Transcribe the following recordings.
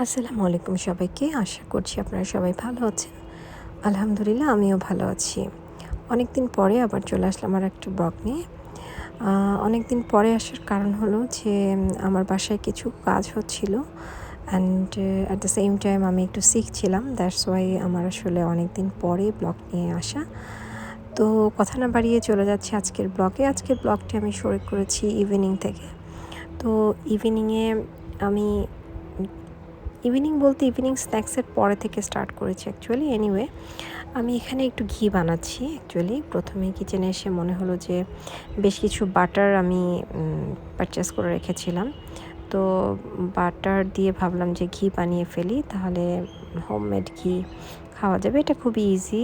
আসসালামু আলাইকুম সবাইকে। আশা করছি আপনারা সবাই ভালো আছেন। আলহামদুলিল্লাহ আমিও ভালো আছি। অনেকদিন পরে আবার চলে আসলাম আরেকটা ব্লগ নিয়ে। অনেকদিন পরে আসার কারণ হলো যে আমার বাসায় কিছু কাজ হচ্ছিল and at the same time আমি একটু সিক ছিলাম। দ্যাটস ওয়াই আমার আসলে অনেকদিন পরে ব্লগ নিয়ে আসা। তো কথা না বাড়িয়ে চলে যাচ্ছি আজকের ব্লগে। আজকের ব্লগটি আমি শুরু করেছি ইভিনিং থেকে। তো আমি ইভিনিং বলতে ইভিনিং স্ন্যাক্সের পরে থেকে স্টার্ট করেছি অ্যাকচুয়ালি। এনিওয়ে আমি এখানে একটু ঘি বানাচ্ছি অ্যাকচুয়ালি। প্রথমে কিচেনে এসে মনে হলো যে বেশ কিছু বাটার আমি পারচেস করে রেখেছিলাম। তো বাটার দিয়ে ভাবলাম যে ঘি বানিয়ে ফেলি, তাহলে হোমমেড ঘি খাওয়া যাবে। এটা খুবই ইজি।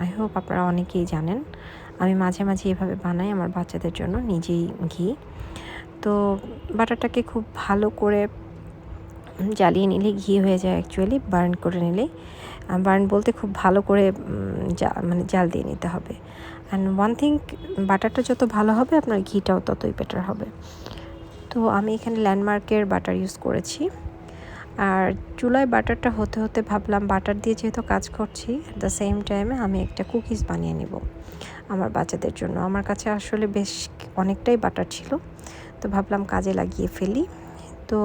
আই হোপ আপনারা অনেকেই জানেন। আমি মাঝে মাঝে এভাবে বানাই আমার বাচ্চাদের জন্য নিজেই ঘি। তো বাটারটাকে খুব ভালো করে জ্বালিয়ে নিলে ঘি হয়ে যায় অ্যাকচুয়ালি, বার্ন করে নিলেই। বার্ন বলতে খুব ভালো করে জাল দিয়ে নিতে হবে। অ্যান্ড ওয়ান থিং, বাটারটা যত ভালো হবে আপনার ঘিটাও ততই বেটার হবে। তো আমি এখানে ল্যান্ডমার্কের বাটার ইউজ করেছি। আর চুলায় বাটারটা হতে হতে ভাবলাম বাটার দিয়ে যেহেতু কাজ করছি, অ্যাট দ্য সেম টাইমে আমি একটা কুকিজ বানিয়ে নেব আমার বাচ্চাদের জন্য। আমার কাছে আসলে বেশ অনেকটাই বাটার ছিল, তো ভাবলাম কাজে লাগিয়ে ফেলি। তো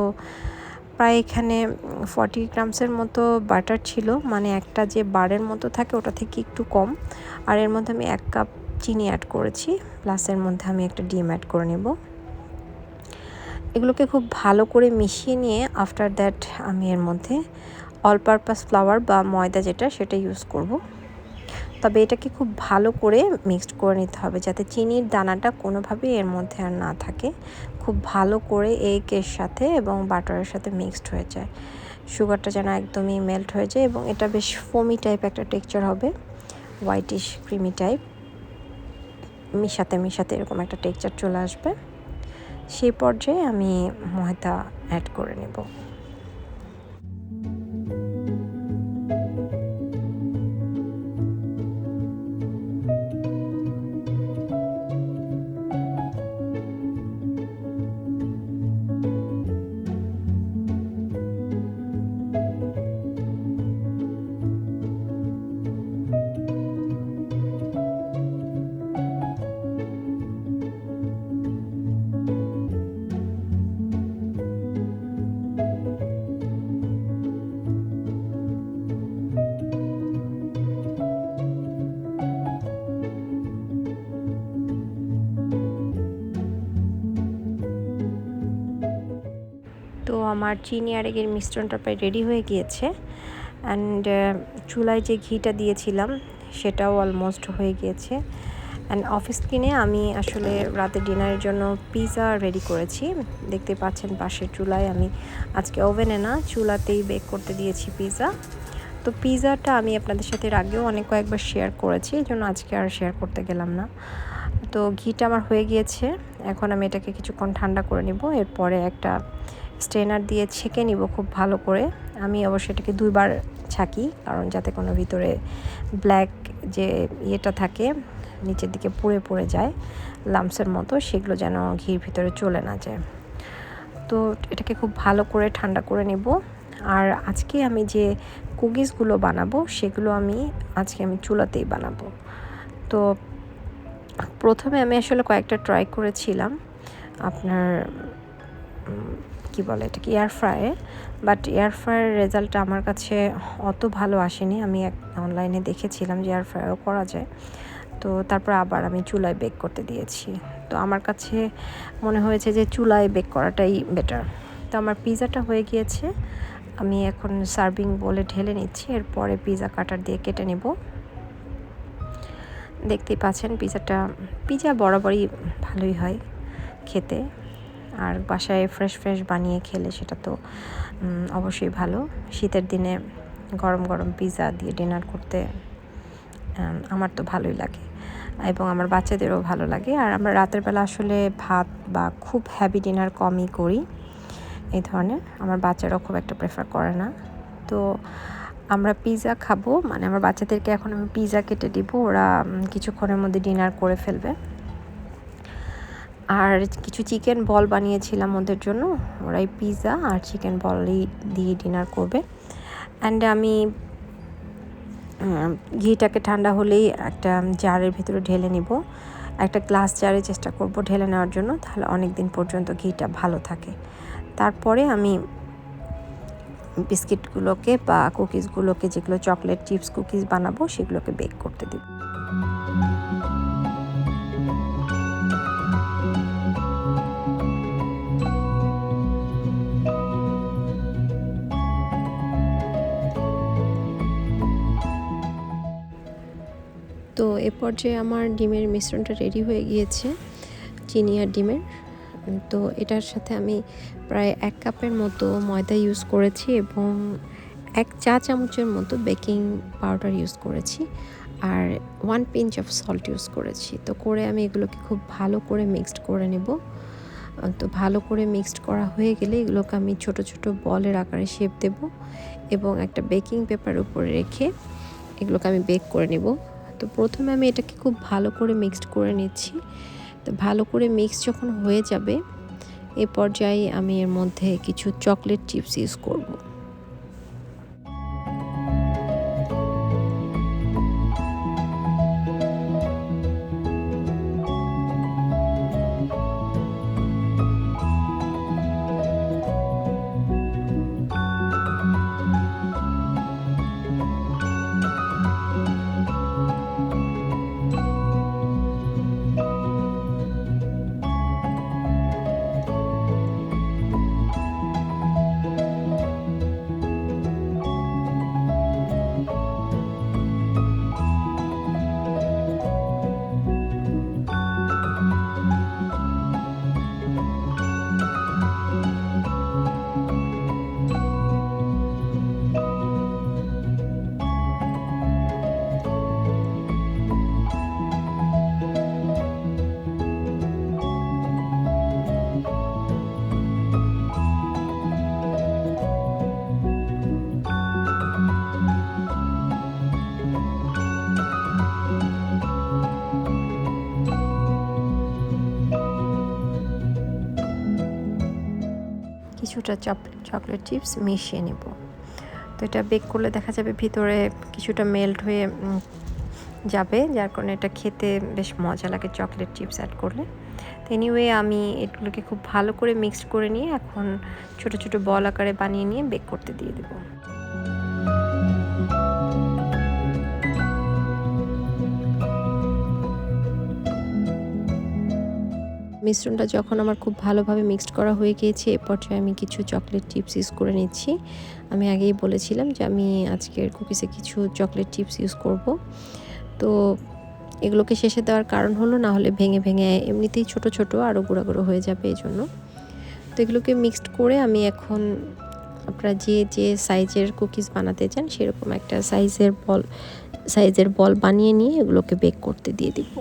প্রায় এখানে 40 গ্রামসের মতো বাটার ছিল, মানে একটা যে বারের মতো থাকে ওটা থেকে একটু কম। আর এর মধ্যে আমি 1 কাপ চিনি অ্যাড করেছি, প্লাস এর মধ্যে আমি একটা ডিম অ্যাড করে নেব। এগুলোকে খুব ভালো করে মিশিয়ে নিয়ে আফটার দ্যাট আমি এর মধ্যে অল পারপাস ফ্লাওয়ার বা ময়দা যেটা সেটা ইউজ করব। তবে এটাকে খুব ভালো করে মিক্সড করে নিতে হবে যাতে চিনির দানাটা কোনোভাবেই এর মধ্যে আর না থাকে। খুব ভালো করে এগের সাথে এবং বাটারের সাথে মিক্সড হয়ে যায়, সুগারটা যেন একদমই মেল্ট হয়ে যায় এবং এটা বেশ ফোমি টাইপ একটা টেক্সচার হবে, হোয়াইটিশ ক্রিমি টাইপ। মিশাতে এরকম একটা টেক্সচার চলে আসবে। সেই পর্যায়ে আমি ময়দা অ্যাড করে নেব। তো আমার চিনি আর এগের মিশ্রণটা প্রায় রেডি হয়ে গিয়েছে। অ্যান্ড চুলায় যে ঘিটা দিয়েছিলাম সেটাও অলমোস্ট হয়ে গিয়েছে। অ্যান্ড অফিস কিনে আমি আসলে রাতে ডিনারের জন্য পিৎজা রেডি করেছি। দেখতে পাচ্ছেন পাশের চুলায় আমি আজকে ওভেনে না চুলাতেই বেক করতে দিয়েছি পিৎজা। তো পিৎজাটা আমি আপনাদের সাথে এর আগেও কয়েকবার শেয়ার করেছি, এই জন্য আজকে আর শেয়ার করতে গেলাম না। তো ঘিটা আমার হয়ে গিয়েছে, এখন আমি এটাকে কিছুক্ষণ ঠান্ডা করে নিব। এরপরে একটা স্ট্রেনার দিয়ে ছেঁকে নিব খুব ভালো করে। আমি অবশ্যই এটাকে 2 বার ছাঁকি, কারণ যাতে কোনো ভিতরে ব্ল্যাক যে ইয়েটা থাকে নিচের দিকে পুড়ে যায় লাম্পসের মতো, সেগুলো যেন ঘির ভিতরে চলে না যায়। তো এটাকে খুব ভালো করে ঠান্ডা করে নেব। আর আজকে আমি যে কুকিজগুলো বানাবো সেগুলো আজকে আমি চুলাতেই বানাবো। তো প্রথমে আমি আসলে কয়েকটা ট্রাই করেছিলাম আপনার কি বলে এটাকে এয়ার ফ্রায়ারে, বাট এয়ার ফ্রায়ারের রেজাল্টটা আমার কাছে অত ভালো আসেনি। আমি অনলাইনে দেখেছিলাম যে এয়ার ফ্রায়ারও করা যায়, তো তারপর আবার আমি চুলায় বেক করতে দিয়েছি। তো আমার কাছে মনে হয়েছে যে চুলায় বেক করাটাই বেটার। তো আমার পিৎজাটা হয়ে গিয়েছে, আমি এখন সার্ভিং বলে ঢেলে নিচ্ছি। এরপরে পিৎজা কাটার দিয়ে কেটে নেব। দেখতেই পাচ্ছেন পিৎজা বরাবরই ভালোই হয় খেতে, আর বাসায় ফ্রেশ বানিয়ে খেলে সেটা তো অবশ্যই ভালো। শীতের দিনে গরম গরম পিৎজা দিয়ে ডিনার করতে আমার তো ভালোই লাগে এবং আমার বাচ্চাদেরও ভালো লাগে। আর আমরা রাতের বেলা আসলে ভাত বা খুব হ্যাভি ডিনার কমই করি এই ধরনের, আমার বাচ্চারাও খুব একটা প্রেফার করে না। তো আমরা পিৎজা খাবো, মানে আমার বাচ্চাদেরকে এখন আমি পিৎজা কেটে দিব, ওরা কিছুক্ষণের মধ্যে ডিনার করে ফেলবে। আর কিছু চিকেন বল বানিয়েছিলাম ওদের জন্য। ওরাই পিৎজা আর চিকেন বলই দিয়ে ডিনার করবে। অ্যান্ড আমি ঘিটাকে ঠান্ডা হলেই একটা জারের ভিতরে ঢেলে নিব। একটা গ্লাস জারে চেষ্টা করব ঢেলে নেওয়ার জন্য, তাহলে অনেক দিন পর্যন্ত ঘিটা ভালো থাকে। তারপরে আমি বিস্কিটগুলোকে বা কুকিজগুলোকে, যেগুলো চকলেট চিপস কুকিজ বানাবো, সেগুলোকে বেক করতে দিব। তো এ পর্যায়ে আমার ডিমের মিশ্রণটা রেডি হয়ে গিয়েছে, চিনি আর ডিমের। তো এটার সাথে আমি প্রায় 1 কাপের মতো ময়দা ইউজ করেছি এবং 1 চা চামচের মতো বেকিং পাউডার ইউজ করেছি আর 1 পিঞ্চ অফ সল্ট ইউজ করেছি। তো করে আমি এগুলোকে খুব ভালো করে মিক্সড করে নেব। তো ভালো করে মিক্সড করা হয়ে গেলে এগুলোকে আমি ছোট ছোট বলের আকারে শেপ দেব এবং একটা বেকিং পেপার উপরে রেখে এগুলোকে আমি বেক করে নেব। তো প্রথমে আমি এটাকে খুব ভালো করে মিক্সড করে নিচ্ছি। তো ভালো করে মিক্স যখন হয়ে যাবে, এ পর্যায়ে আমি এর মধ্যে কিছু চকলেট চিপস ইউজ করব। কিছুটা চকলেট চিপস মিশিয়ে নেব। তো এটা বেক করলে দেখা যাবে ভিতরে কিছুটা মেল্ট হয়ে যাবে, যার কারণে এটা খেতে বেশ মজা লাগে চকলেট চিপস অ্যাড করলে। তো এনিওয়ে আমি এগুলোকে খুব ভালো করে মিক্সড করে নিয়ে এখন ছোট ছোট বল আকারে বানিয়ে নিয়ে বেক করতে দিয়ে দেব। মিশ্রণটা যখন আমার খুব ভালোভাবে মিক্সড করা হয়ে গিয়েছে, এ পর্যায়ে আমি কিছু চকলেট চিপস ইউজ করে নিচ্ছি। আমি আগেই বলেছিলাম যে আমি আজকের কুকিজে কিছু চকলেট চিপস ইউজ করব। তো এগুলোকে শেষে দেওয়ার কারণ হলো, না হলে ভেঙে ভেঙে এমনিতেই ছোট ছোট আরও গুঁড়া গুঁড়ো হয়ে যাবে এই জন্য। তো এগুলোকে মিক্সড করে আমি এখন আপনারা যে যে সাইজের কুকিজ বানাতে চান সেরকম একটা সাইজের বল বানিয়ে নিয়ে এগুলোকে বেক করতে দিয়ে দিব।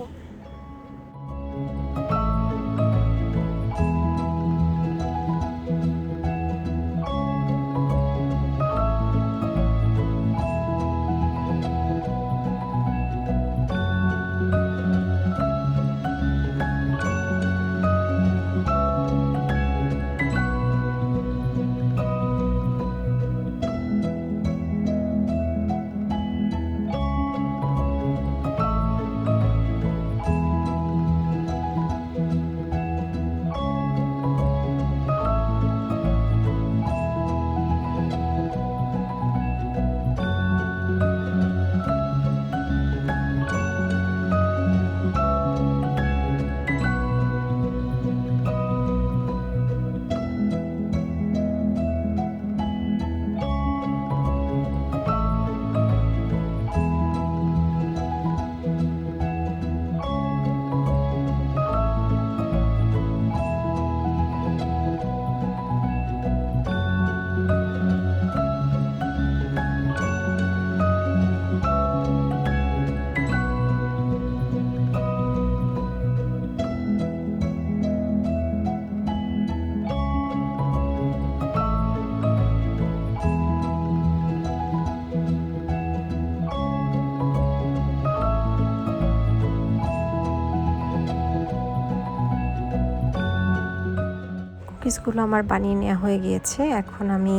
কুকিজগুলো আমার বানিয়ে নেওয়া হয়ে গিয়েছে। এখন আমি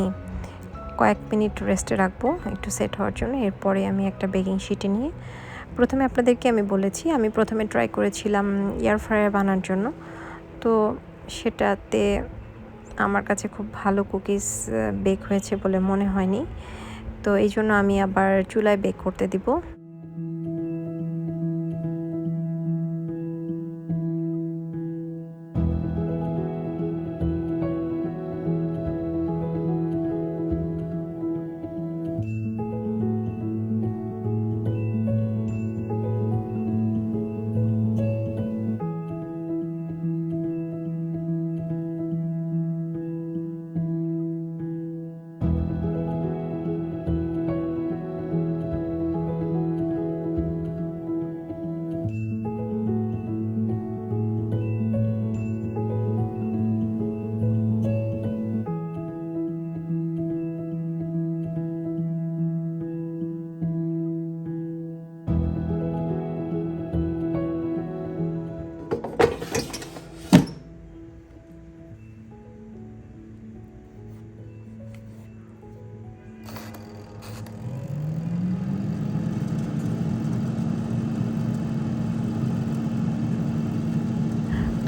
কয়েক মিনিট রেস্টে রাখবো একটু সেট হওয়ার জন্য। এরপরে আমি একটা বেকিং শিটে নিয়ে প্রথমে আপনাদেরকে আমি বলেছি আমি প্রথমে ট্রাই করেছিলাম এয়ার ফ্রায়ার বানানোর জন্য। তো সেটাতে আমার কাছে খুব ভালো কুকিজ বেক হয়েছে বলে মনে হয়নি। তো এই জন্য আমি আবার চুলায় বেক করতে দিব।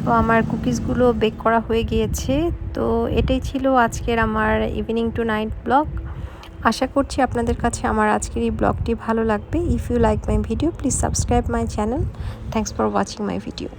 তো আমার কুকিজগুলো বেক করা হয়ে গিয়েছে। তো এটাই ছিল আজকের আমার ইভিনিং টু নাইট ব্লগ। আশা করছি আপনাদের কাছে আমার আজকের এই ব্লগটি ভালো লাগবে। If you like my video please subscribe my channel. Thanks for watching my video.